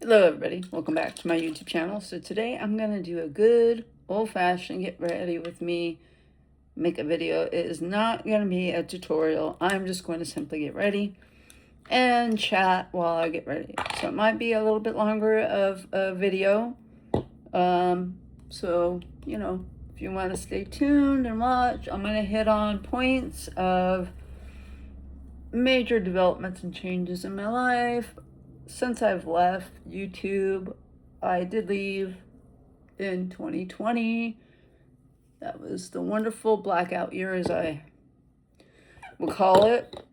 Hello everybody, welcome back to my YouTube channel. So today I'm going to do a good old-fashioned get ready with me, make a video. It is not going to be a tutorial. I'm just going to simply get ready and chat while I get ready. So it might be a little bit longer of a video. So, you know, if you want to stay tuned and watch, I'm going to hit on points of major developments and changes in my life. Since I've left YouTube, I did leave in 2020. That was the wonderful blackout year, as I will call it,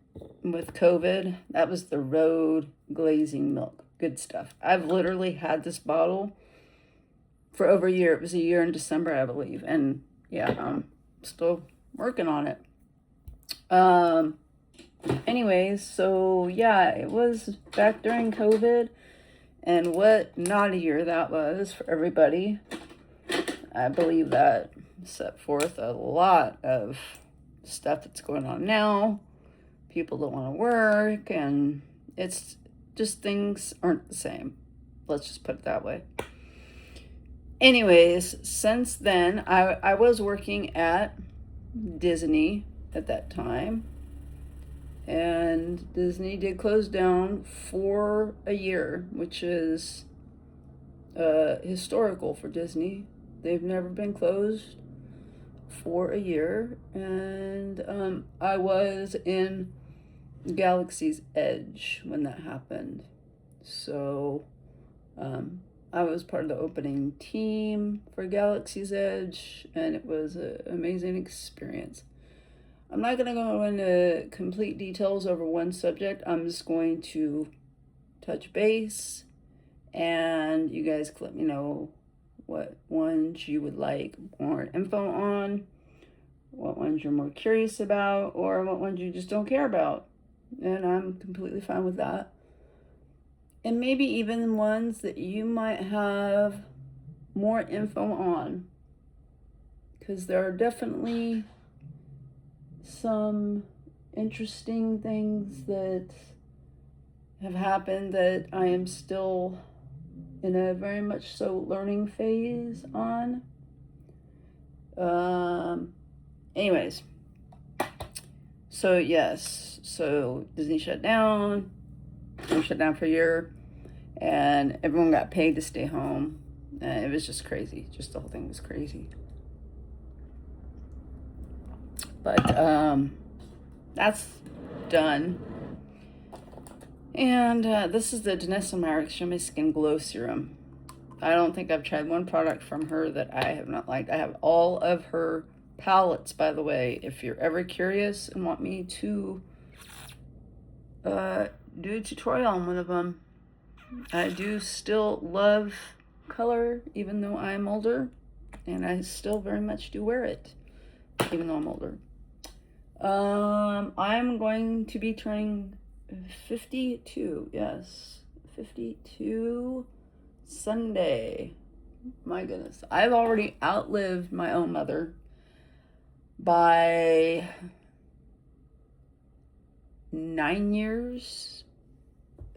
with COVID. That was the road glazing milk. Good stuff. I've literally had this bottle for over a year. It was a year in December, I believe. And yeah, I'm still working on it. Anyways, so yeah, it was back during COVID, and what not a year that was for everybody. I believe that set forth a lot of stuff that's going on now. People don't want to work, and it's just things aren't the same. Let's just put it that way. Anyways, since then, I was working at Disney at that time. And Disney did close down for a year, which is historical for Disney. They've never been closed for a year. And I was in Galaxy's Edge when that happened. So I was part of the opening team for Galaxy's Edge, and it was an amazing experience. I'm not going to go into complete details over one subject. I'm just going to touch base, and you guys can let me know what ones you would like more info on, what ones you're more curious about, or what ones you just don't care about. And I'm completely fine with that. And maybe even ones that you might have more info on, because there are definitely some interesting things that have happened that I am still in a very much so learning phase on. Anyways, so yes, so Disney shut down. We shut down for a year, and everyone got paid to stay home. And it was just crazy. Just the whole thing was crazy. But that's done. And this is the Danessa Merrick Shimmy Skin Glow Serum. I don't think I've tried one product from her that I have not liked. I have all of her palettes, by the way. If you're ever curious and want me to do a tutorial on one of them. I do still love color, even though I'm older. And I still very much do wear it, even though I'm older. I'm going to be turning 52, yes, 52 Sunday. My goodness, I've already outlived my own mother by 9 years.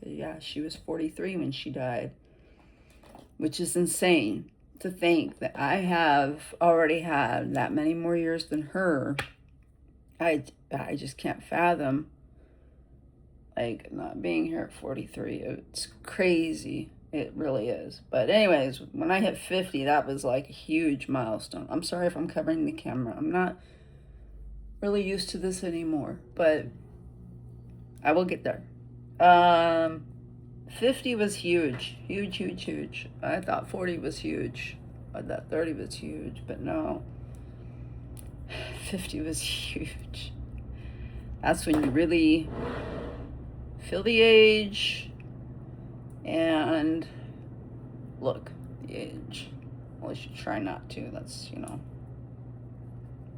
Yeah, she was 43 when she died, which is insane to think that I have already had that many more years than her. I just can't fathom, like, not being here at 43. It's crazy. It really is. But anyways, when I hit 50, that was like a huge milestone. I'm sorry if I'm covering the camera. I'm not really used to this anymore, but I will get there. 50 was huge. Huge, huge, huge. I thought 40 was huge. I thought 30 was huge, but no. 50 was huge. That's when you really feel the age and look the age. Well, you should try not to. That's, you know,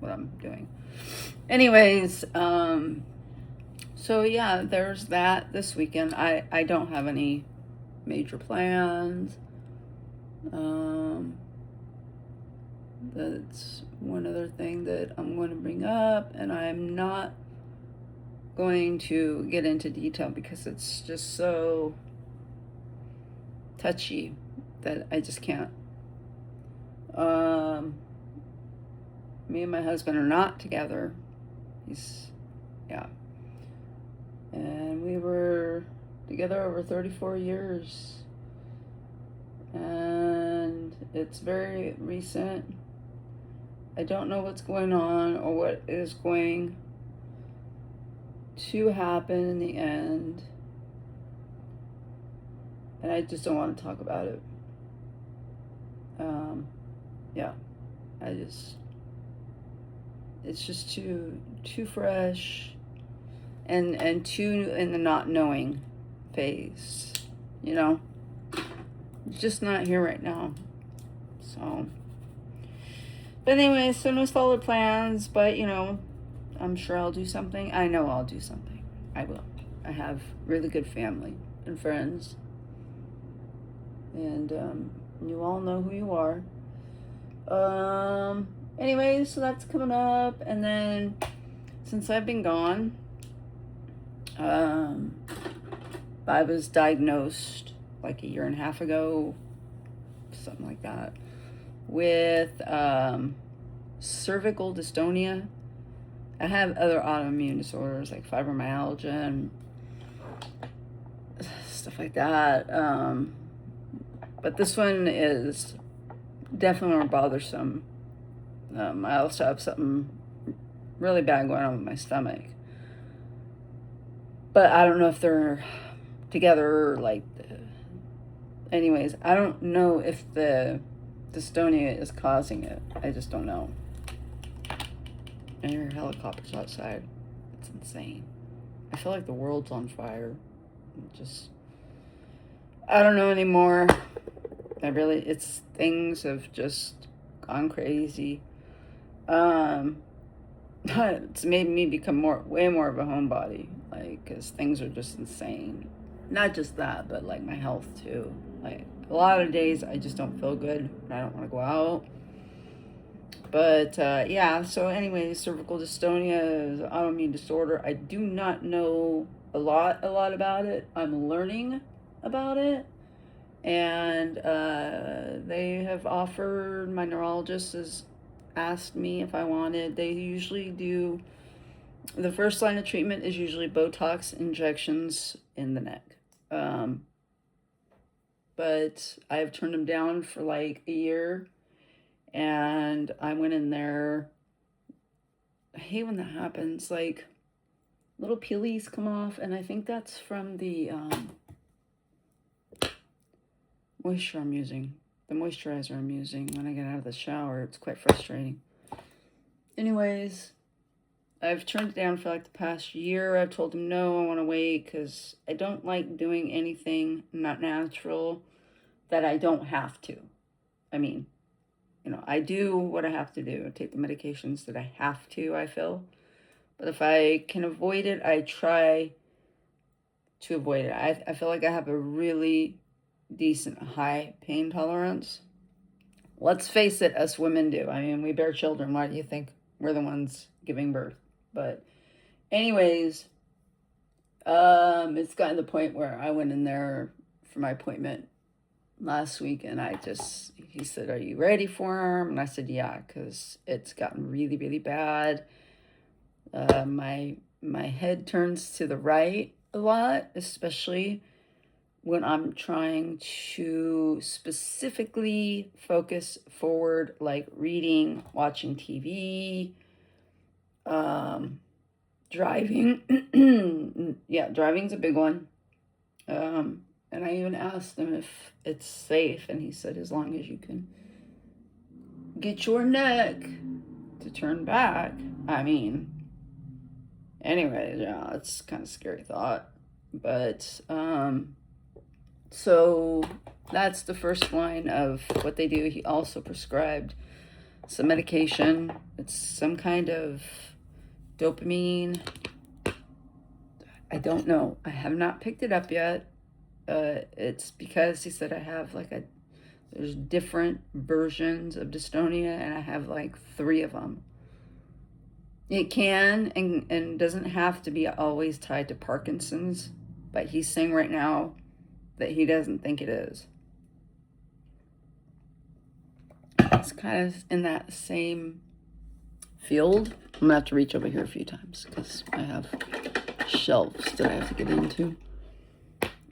what I'm doing. Anyways, so yeah, there's that this weekend. I don't have any major plans. That's one other thing that I'm going to bring up, and I'm not going to get into detail because it's just so touchy that I just can't. Me and my husband are not together. Yeah. And we were together over 34 years. And it's very recent. I don't know what's going on or what is going to happen in the end. And I just don't want to talk about it. Yeah. It's just too fresh and too in the not knowing phase, you know? Just not here right now. So, but anyway, so no solid plans, but you know, I'm sure I'll do something. I know I'll do something. I will. I have really good family and friends. And you all know who you are. Anyway, so that's coming up. And then since I've been gone, I was diagnosed like a year and a half ago, something like that, with cervical dystonia. I have other autoimmune disorders like fibromyalgia and stuff like that. But this one is definitely more bothersome. I also have something really bad going on with my stomach. But I don't know if they're together, like, anyways, I don't know if the dystonia is causing it. I just don't know. And your helicopter's outside. It's insane. I feel like the world's on fire. I don't know anymore. Things have just gone crazy. It's made me become way more of a homebody, like, because things are just insane. Not just that, but like my health too. Like a lot of days I just don't feel good and I don't want to go out. But yeah, so anyway, cervical dystonia is an autoimmune disorder. I do not know a lot about it. I'm learning about it. And they have offered, my neurologist has asked me if I wanted. They usually do, the first line of treatment is usually Botox injections in the neck. But I've turned them down for like a year. And I went in there. I hate when that happens. Like, little peelies come off. And I think that's from the moisture I'm using. The moisturizer I'm using when I get out of the shower. It's quite frustrating. Anyways, I've turned it down for like the past year. I've told them no, I want to wait because I don't like doing anything not natural that I don't have to. I mean, you know, I do what I have to do. I take the medications that I have to, I feel. But if I can avoid it, I try to avoid it. I feel like I have a really decent high pain tolerance. Let's face it, us women do. I mean, we bear children. Why do you think we're the ones giving birth? But anyways, it's gotten to the point where I went in there for my appointment last week and he said, "Are you ready for him?" And I said, "Yeah," because it's gotten really, really bad. My head turns to the right a lot, especially when I'm trying to specifically focus forward, like reading, watching TV, driving. Yeah, driving's a big one. And I even asked him if it's safe, and he said as long as you can get your neck to turn back. I mean, anyway, yeah, it's kind of a scary thought. But, so that's the first line of what they do. He also prescribed some medication. It's some kind of dopamine. I don't know. I have not picked it up yet. It's because he said I have there's different versions of dystonia and I have like 3 of them. It can and doesn't have to be always tied to Parkinson's, but he's saying right now that he doesn't think it is. it's kind of in that same field. I'm gonna have to reach over here a few times because I have shelves that I have to get into.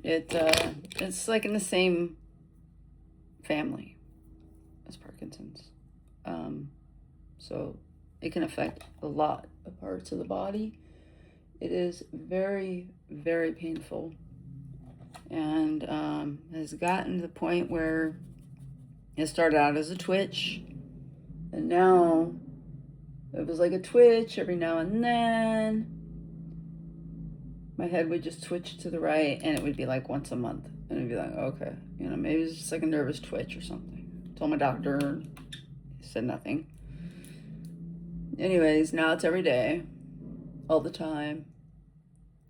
It's like in the same family as Parkinson's. So it can affect a lot of parts of the body. It is very, very painful, and has gotten to the point where it started out as a twitch, and now it was like a twitch every now and then. My head would just twitch to the right, and it would be like once a month, and it'd be like, okay, maybe it's just like a nervous twitch or something. Told my doctor, he said nothing. Anyways, now it's every day, all the time,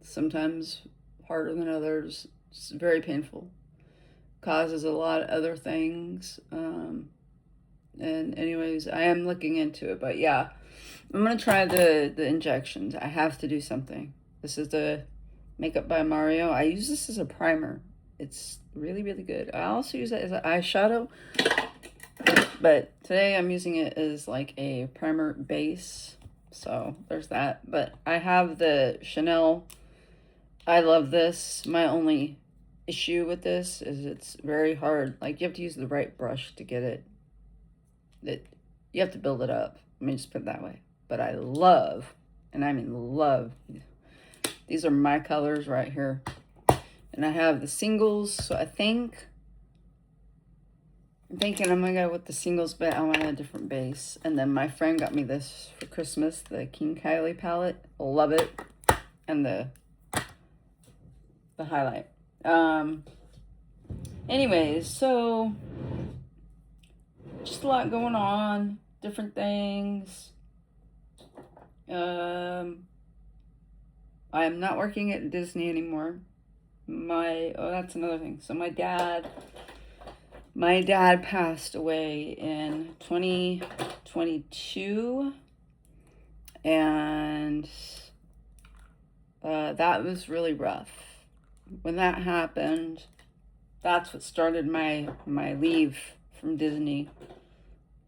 sometimes harder than others. It's very painful. Causes a lot of other things. And anyways, I am looking into it, but yeah, I'm going to try the injections. I have to do something. This is the Makeup by Mario. I use this as a primer. It's really, really good. I also use it as an eyeshadow, but today I'm using it as like a primer base. So there's that. But I have the Chanel. I love this. My only issue with this is it's very hard. Like, you have to use the right brush to get it. You have to build it up. Let me just put it that way. But I love, and I mean love, these are my colors right here. And I have the singles, so I'm thinking I'm gonna go with the singles, but I want a different base. And then my friend got me this for Christmas, the King Kylie palette. Love it. And the highlight. Anyways, so just a lot going on, different things. I'm not working at Disney anymore. That's another thing. So my dad passed away in 2022, and that was really rough. When that happened, that's what started my leave from Disney.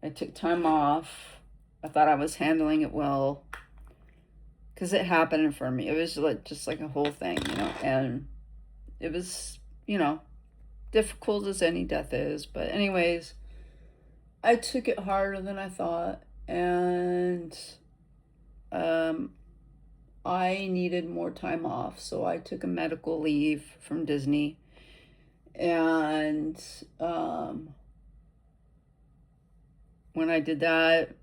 I took time off. I thought I was handling it well, because it happened in front of me. It was just like a whole thing, and it was, difficult as any death is. But anyways, I took it harder than I thought, and I needed more time off, so I took a medical leave from Disney. And when I did that,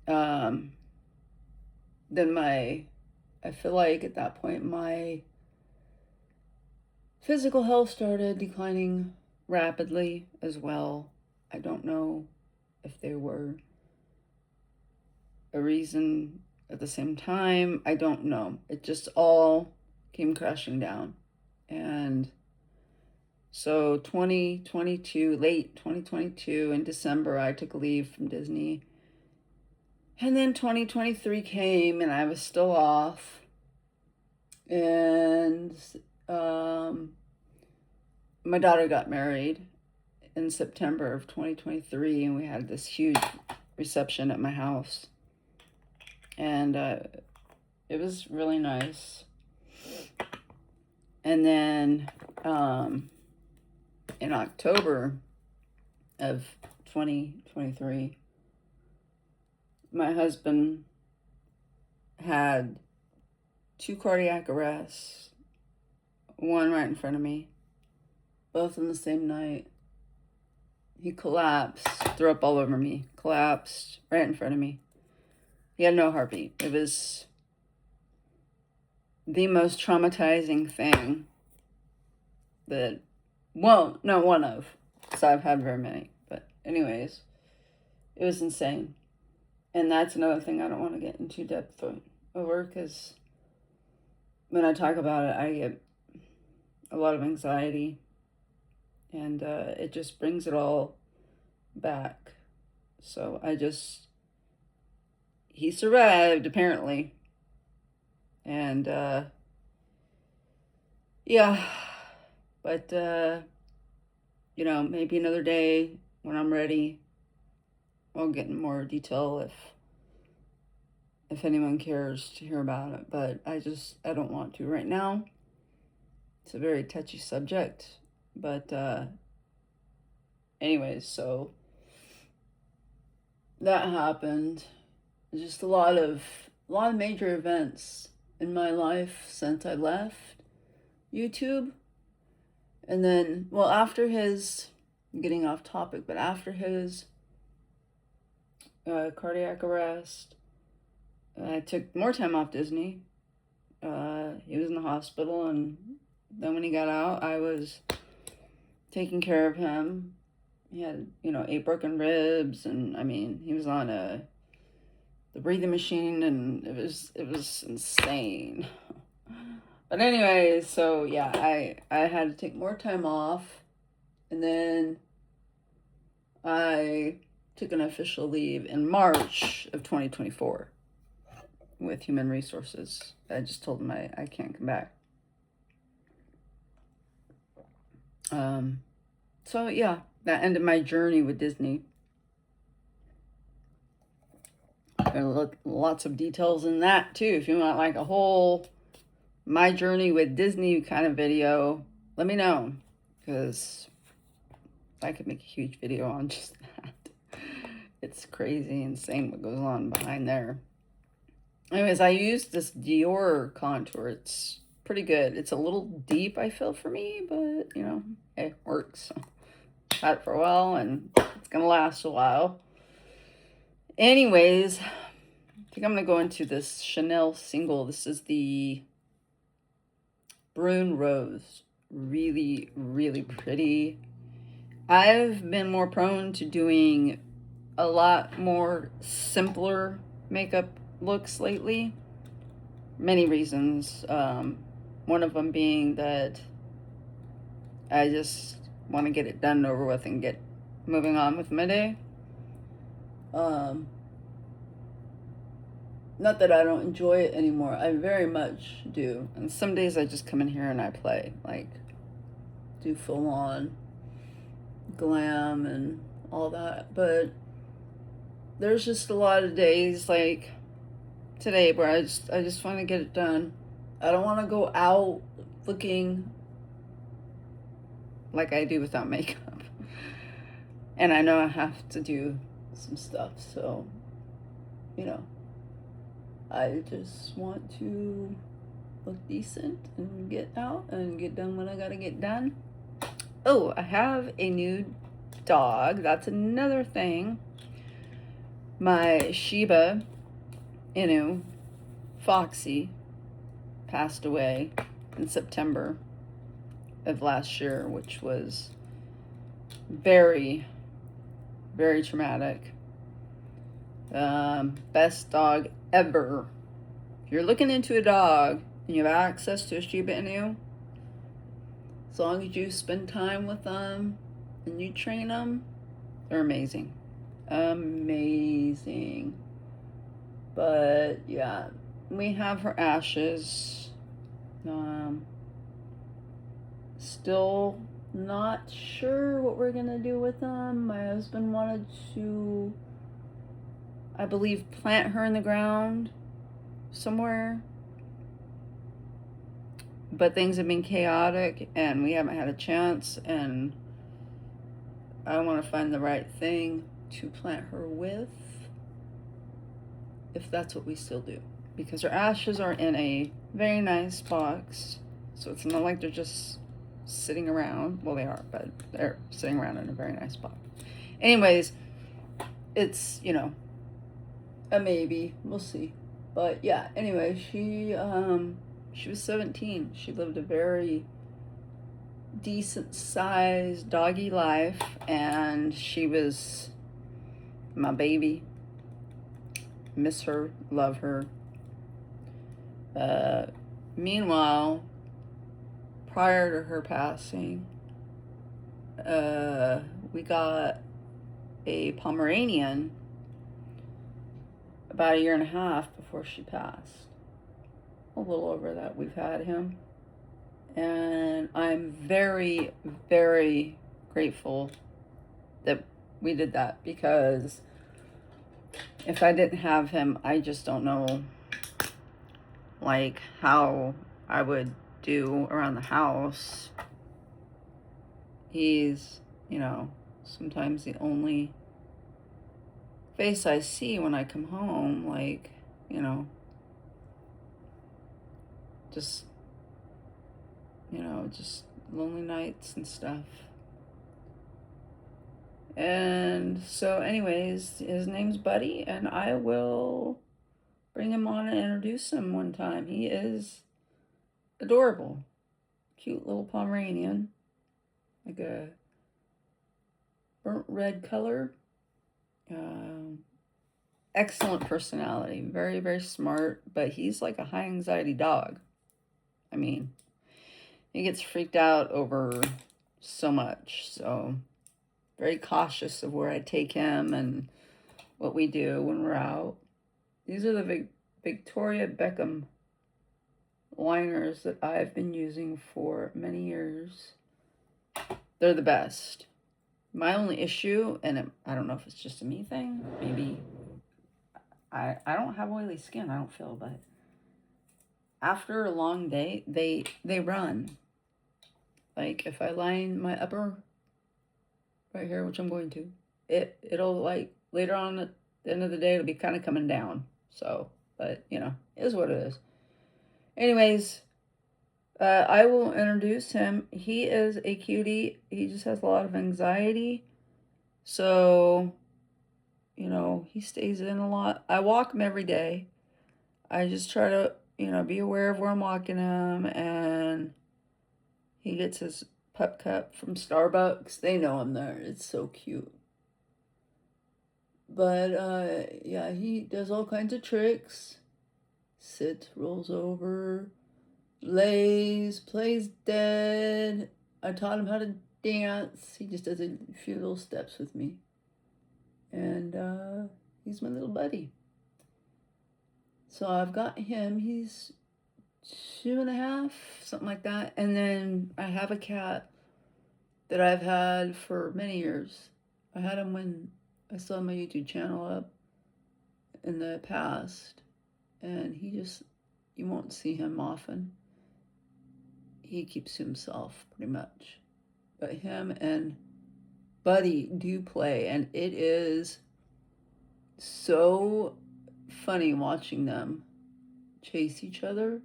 then I feel like at that point my physical health started declining rapidly as well. I don't know if there were a reason at the same time. I don't know. It just all came crashing down. And so late 2022, in December, I took a leave from Disney. And then 2023 came, and I was still off. And my daughter got married in September of 2023, and we had this huge reception at my house. And it was really nice. And then in October of 2023, my husband had 2 cardiac arrests, one right in front of me, both on the same night. He collapsed, threw up all over me, collapsed right in front of me. He had no heartbeat. It was the most traumatizing thing that, one of, because I've had very many. But anyways, it was insane. And that's another thing I don't want to get into depth over, because when I talk about it, I get a lot of anxiety, and it just brings it all back. So he survived, apparently. And yeah, but maybe another day when I'm ready, I'll get in more detail if anyone cares to hear about it, but I don't want to right now. It's a very touchy subject, but anyways, so that happened. Just a lot of major events in my life since I left YouTube. And then, well, after his, I'm getting off topic, but after his cardiac arrest, I took more time off Disney. He was in the hospital, and then when he got out, I was taking care of him. He had, 8 broken ribs, and I mean, he was on the breathing machine, and it was insane. But anyway, so yeah, I had to take more time off, and then I took an official leave in March of 2024 with Human Resources. I just told them I can't come back. So yeah, that ended my journey with Disney. There are lots of details in that too. If you want like a whole my journey with Disney kind of video, let me know, because I could make a huge video on just that. It's crazy, insane what goes on behind there. Anyways, I used this Dior contour. It's pretty good. It's a little deep, I feel, for me, but it works. Had it for a while, and it's gonna last a while. Anyways, I think I'm gonna go into this Chanel single. This is the Brune Rose. Really, really pretty. I've been more prone to doing a lot more simpler makeup looks lately. Many reasons. One of them being that I just want to get it done and over with and get moving on with my day. Not that I don't enjoy it anymore. I very much do. And some days I just come in here and I play, like, do full on glam and all that. But there's just a lot of days like today where I just want to get it done. I don't want to go out looking like I do without makeup. And I know I have to do some stuff, so I just want to look decent and get out and get done when I gotta get done. Oh, I have a new dog. That's another thing. My Shiba Inu, Foxy, passed away in September of last year, which was very, very traumatic. Best dog ever. If you're looking into a dog and you have access to a Shiba Inu, as long as you spend time with them and you train them, they're amazing. Amazing. But yeah, we have her ashes. Still not sure what we're gonna do with them. My husband wanted to, I believe, plant her in the ground somewhere. But things have been chaotic and we haven't had a chance, and I want to find the right thing to plant her with, if that's what we still do. Because her ashes are in a very nice box, so it's not like they're just sitting around. Well, they are, but they're sitting around in a very nice box. Anyways, it's, a maybe. We'll see. But yeah, anyway, she was 17. She lived a very decent sized doggy life, and she was my baby. Miss her, love her. Meanwhile, prior to her passing, we got a Pomeranian about 1.5 years before she passed. A little over that we've had him. And I'm very, very grateful that we did that, because if I didn't have him, I just don't know, like, how I would do around the house. He's, you know, sometimes the only face I see when I come home, like, you know, just, you know, just lonely nights and stuff. And so, anyways, his name's Buddy, and I will bring him on and introduce him one time. He is adorable. Cute little Pomeranian. Like a burnt red color. Excellent personality. Very, very smart, but he's like a high anxiety dog. I mean, he gets freaked out over so much. So, very cautious of where I take him and what we do when we're out. These are the Victoria Beckham liners that I've been using for many years. They're the best. My only issue, and I don't know if it's just a me thing, maybe I don't have oily skin, I don't feel, but after a long day, they run. Like if I line my upper right here, which I'm going to, it'll like later on at the end of the day, it'll be kind of coming down. So, but you know, it is what it is. Anyways, I will introduce him. He is a cutie. He just has a lot of anxiety. So, you know, he stays in a lot. I walk him every day. I just try to, you know, be aware of where I'm walking him. And he gets his pup cup from Starbucks. They know him there. It's so cute. But, yeah, he does all kinds of tricks. Sits, rolls over, lays, plays dead. I taught him how to dance. He just does a few little steps with me. And he's my little buddy. So I've got him. He's 2.5, something like that. And then I have a cat that I've had for many years. I had him when I saw my YouTube channel up in the past. And you won't see him often. He keeps to himself pretty much. But him and Buddy do play, and it is so funny watching them chase each other.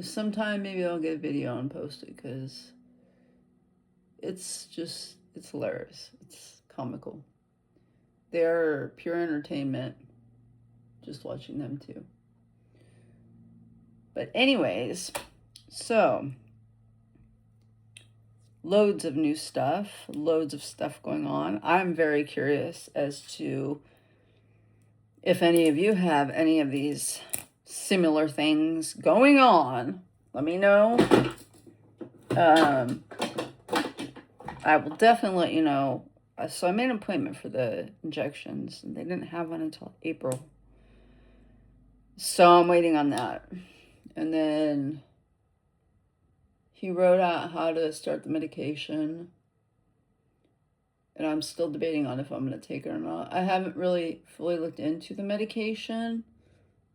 Sometime maybe I'll get a video and post it because it's hilarious. It's comical. They're pure entertainment just watching them too. But anyways, so loads of new stuff, loads of stuff going on. I'm very curious as to if any of you have any of these similar things going on. Let me know. I will definitely let you know. So I made an appointment for the injections, and they didn't have one until April. So I'm waiting on that. And then he wrote out how to start the medication. And I'm still debating on if I'm going to take it or not. I haven't really fully looked into the medication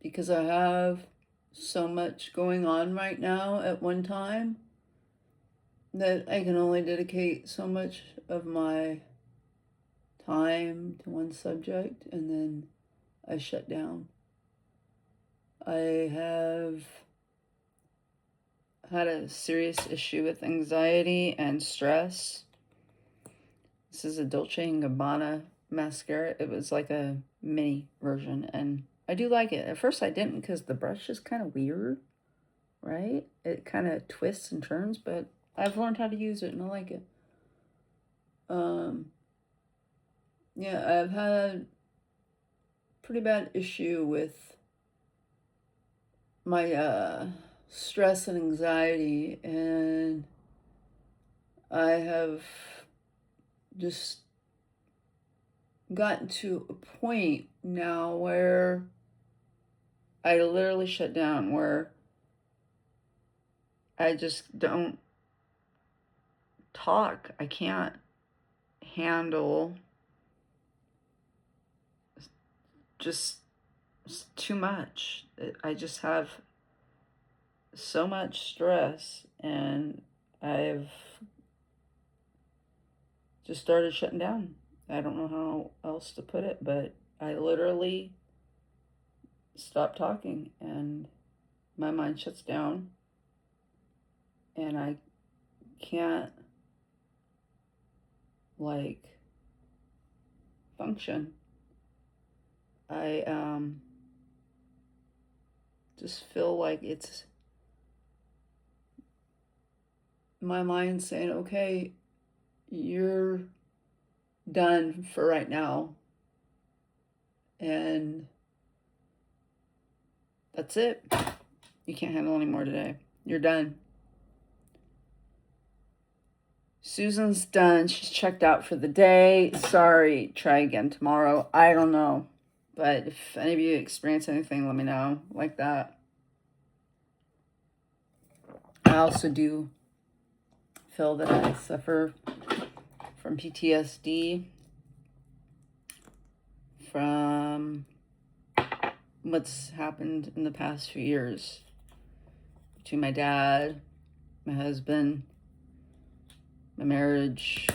because I have so much going on right now at one time that I can only dedicate so much of my time to one subject, and then I shut down. I have had a serious issue with anxiety and stress. This is a Dolce & Gabbana mascara. It was like a mini version, and I do like it. At first I didn't because the brush is kind of weird, right? It kind of twists and turns, but I've learned how to use it and I like it. Yeah, I've had pretty bad issue with my stress and anxiety, and I have just gotten to a point now where I literally shut down, where I just don't talk. I can't handle just it's too much. I just have so much stress, and I've just started shutting down. I don't know how else to put it, but I literally stop talking and my mind shuts down and I can't like function. I just feel like it's my mind saying, okay, you're done for right now, and that's it. You can't handle any more today. You're done. Susan's done. She's checked out for the day. Sorry, try again tomorrow. I don't know. But if any of you experience anything, let me know like that. I also do feel that I suffer from PTSD from what's happened in the past few years between my dad, my husband, my marriage,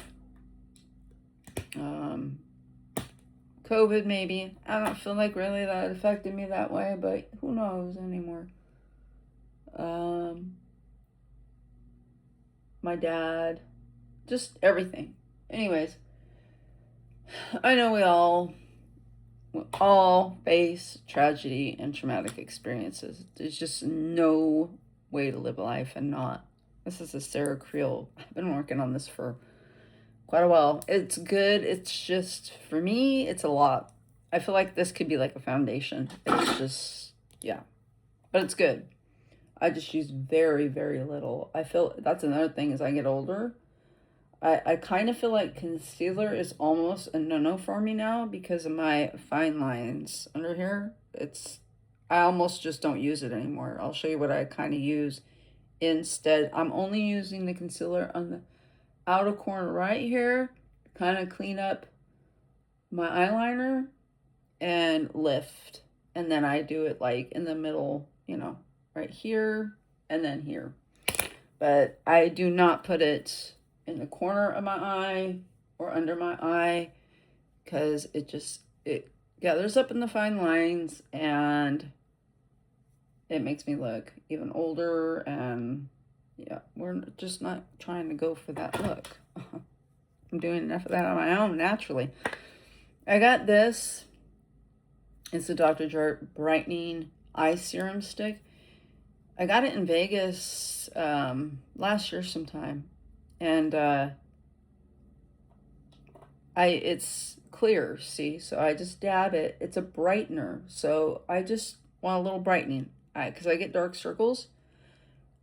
COVID maybe. I don't feel like really that affected me that way, but who knows anymore. My dad, just everything. Anyways, I know we all face tragedy and traumatic experiences. There's just no way to live life and not. This is a Sarah Creel. I've been working on this for quite a while. It's good. It's just, for me, it's a lot. I feel like this could be like a foundation. It's just, yeah. But it's good. I just use very, very little. I feel that's another thing as I get older. I kind of feel like concealer is almost a no-no for me now because of my fine lines under here. I almost just don't use it anymore. I'll show you what I kind of use instead. I'm only using the concealer on the outer corner right here, kind of clean up my eyeliner and lift. And then I do it like in the middle, right here and then here. But I do not put it in the corner of my eye or under my eye because it gathers up in the fine lines and it makes me look even older, and yeah, we're just not trying to go for that look. I'm doing enough of that on my own naturally. I got this. It's the Dr. Jart Brightening Eye Serum Stick. I got it in Vegas last year sometime. And it's clear, see? So I just dab it. It's a brightener. So I just want a little brightening. Because I get dark circles.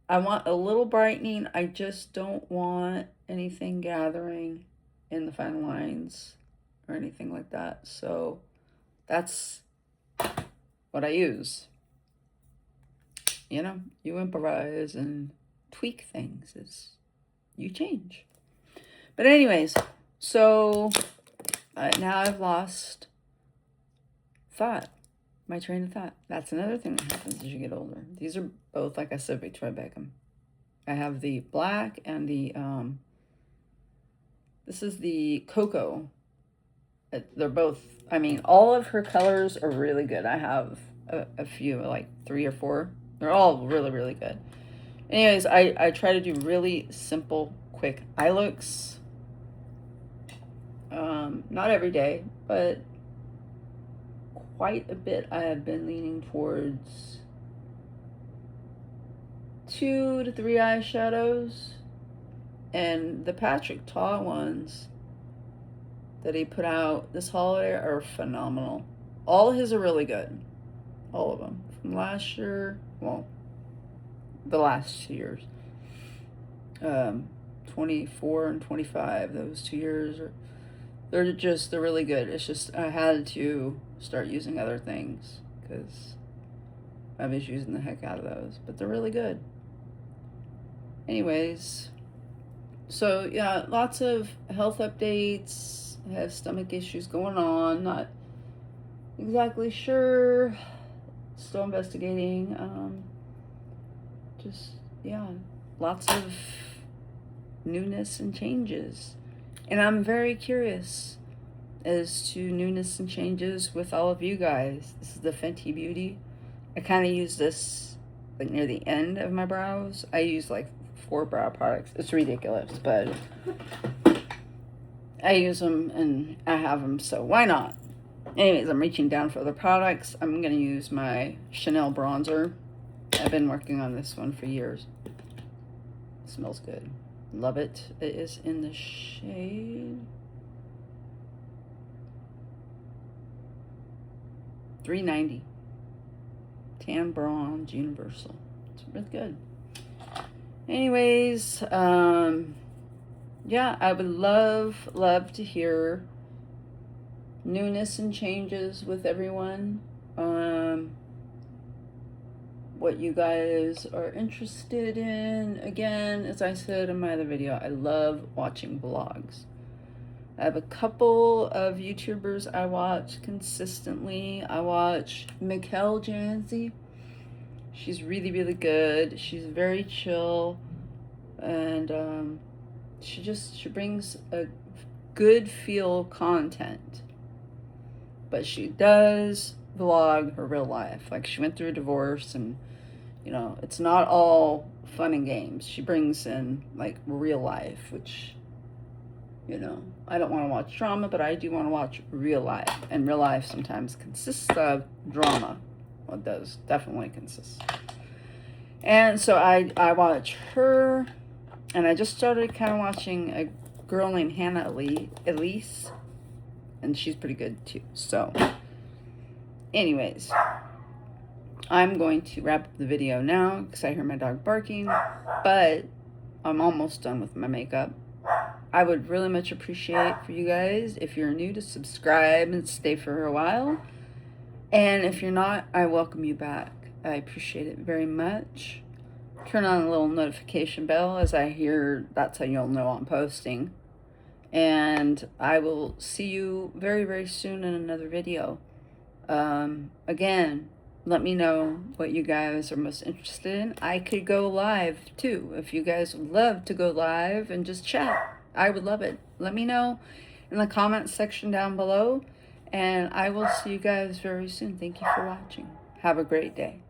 I want a little brightening. I just don't want anything gathering in the fine lines or anything like that. So that's what I use. You improvise and tweak things as you change. But anyways, so now I've lost my train of thought. That's another thing that happens as you get older. These are both, like I said, Victoria Beckham. I have the black and the, this is the cocoa. They're both, all of her colors are really good. I have a few, like 3 or 4. They're all really, really good. Anyways, I try to do really simple, quick eye looks. Not every day, but quite a bit. I have been leaning towards 2 to 3 eyeshadows. And the Patrick Ta ones that he put out this holiday are phenomenal. All of his are really good. All of them. From last year, well, the last 2 years. 24 and 25, those 2 years they're really good. It's just I had to start using other things because I was using the heck out of those, but they're really good. Anyways, so yeah, lots of health updates. I have stomach issues going on, not exactly sure. Still investigating. Just, yeah, lots of newness and changes. And I'm very curious as to newness and changes with all of you guys. This is the Fenty Beauty. I kind of use this like near the end of my brows. I use like 4 brow products. It's ridiculous, but I use them and I have them, so why not? Anyways, I'm reaching down for other products. I'm going to use my Chanel bronzer. I've been working on this one for years. It smells good. Love it. It is in the shade 390. Tan Bronze Universal. It's really good. Anyways, yeah, I would love to hear newness and changes with everyone. What you guys are interested in. Again, as I said in my other video, I love watching vlogs. I have a couple of YouTubers I watch consistently. I watch Mikkel Janzi. She's really good. She's very chill, and she brings a good feel content. But she does vlog her real life. Like, she went through a divorce, and you know, it's not all fun and games. She brings in like real life, which, you know, I don't want to watch drama, but I do want to watch real life. And real life sometimes consists of drama. Well, it does definitely consist. And so I watch her, and I just started kind of watching a girl named Hannah Elise, and she's pretty good too. So anyways, I'm going to wrap up the video now because I hear my dog barking, but I'm almost done with my makeup. I would really much appreciate for you guys, if you're new, to subscribe and stay for a while. And if you're not, I welcome you back. I appreciate it very much. Turn on a little notification bell, as I hear that's how you'll know I'm posting. And I will see you very soon in another video. Again, let me know what you guys are most interested in. I could go live too. If you guys would love to go live and just chat, I would love it. Let me know in the comments section down below, and I will see you guys very soon. Thank you for watching. Have a great day.